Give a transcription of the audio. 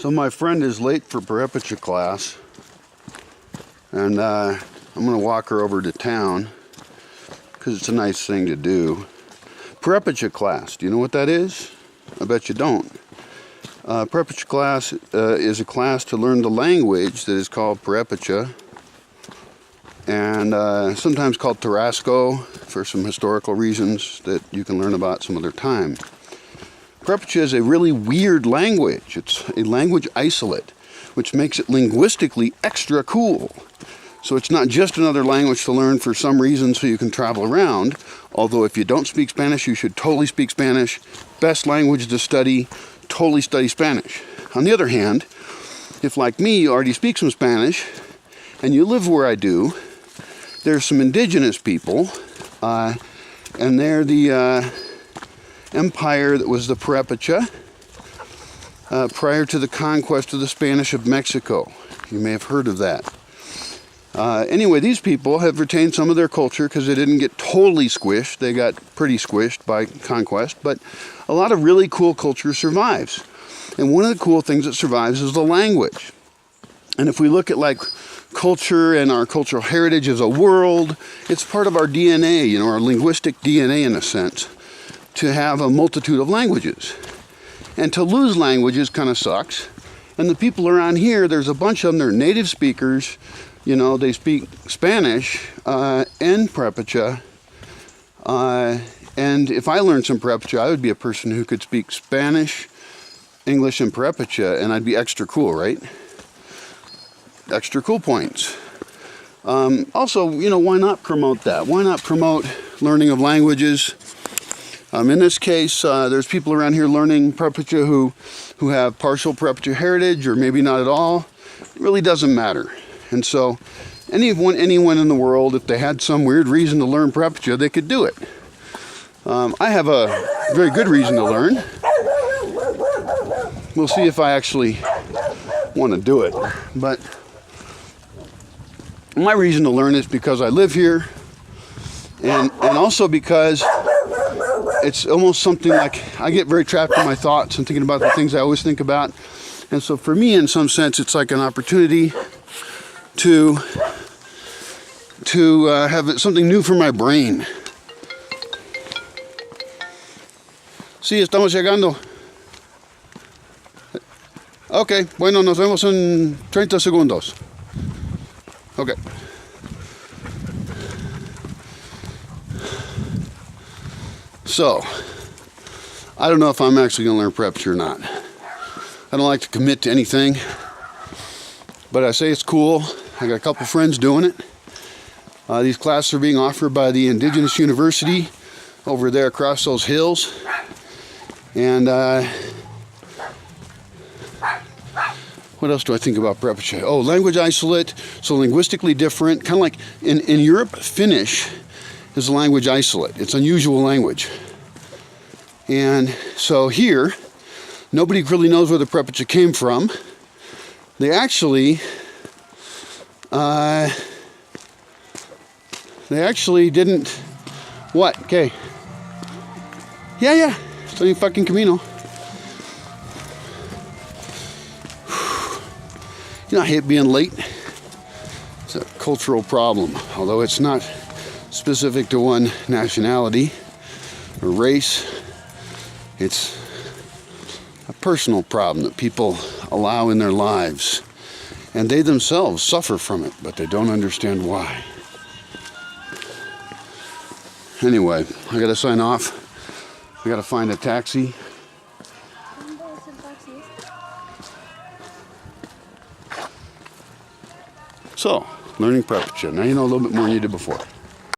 So my friend is late for Purepecha class, and I'm going to walk her over to town because it's a nice thing to do. Purepecha class, do you know what that is? I bet you don't. Purepecha class is a class to learn the language that is called Purepecha, and sometimes called Tarasco for some historical reasons that you can learn about some other time. Purepecha is a really weird language. It's a language isolate, which makes it linguistically extra cool. So it's not just another language to learn for some reason so you can travel around, although if you don't speak Spanish, you should totally speak Spanish. Best language to study, totally study Spanish. On the other hand, if like me, you already speak some Spanish, and you live where I do, there's some indigenous people, and they're the empire that was the Purepecha prior to the conquest of the Spanish of Mexico. You may have heard of that. Anyway, these people have retained some of their culture because they didn't get totally squished. They got pretty squished by conquest, but a lot of really cool culture survives. And one of the cool things that survives is the language. And if we look at like culture and our cultural heritage as a world, it's part of our DNA, you know, our linguistic DNA in a sense, to have a multitude of languages. And to lose languages kind of sucks. And the people around here, there's a bunch of them, they're native speakers. You know, they speak Spanish and Purepecha. And if I learned some Purepecha, I would be a person who could speak Spanish, English, and Purepecha, and I'd be extra cool, right? Extra cool points. Also, you know, why not promote that? Why not promote learning of languages? In this case, there's people around here learning Purepecha who have partial Purepecha heritage, or maybe not at all. It really doesn't matter. And so, anyone in the world, if they had some weird reason to learn Purepecha, they could do it. I have a very good reason to learn. We'll see if I actually want to do it. But my reason to learn is because I live here, and also because it's almost something like I get very trapped in my thoughts and thinking about the things I always think about. And so for me, in some sense, it's like an opportunity to have something new for my brain. Sí, estamos llegando. Ok, bueno, nos vemos en 30 segundos. Ok. So, I don't know if I'm actually going to learn Purepecha or not. I don't like to commit to anything, but I say it's cool. I got a couple friends doing it. These classes are being offered by the Indigenous University over there across those hills. And what else do I think about Purepecha? Oh, language isolate, so linguistically different. Kind of like in Europe, Finnish is a language isolate. It's unusual language. And so here, nobody really knows where the Purepecha came from. They actually didn't, what? Okay. Yeah, estoy en fucking camino. You know, I hate being late. It's a cultural problem, although it's not specific to one nationality or race. It's a personal problem that people allow in their lives, and they themselves suffer from it, but they don't understand why. Anyway, I gotta sign off. I gotta find a taxi. So, learning Purepecha. Now you know a little bit more than you did before.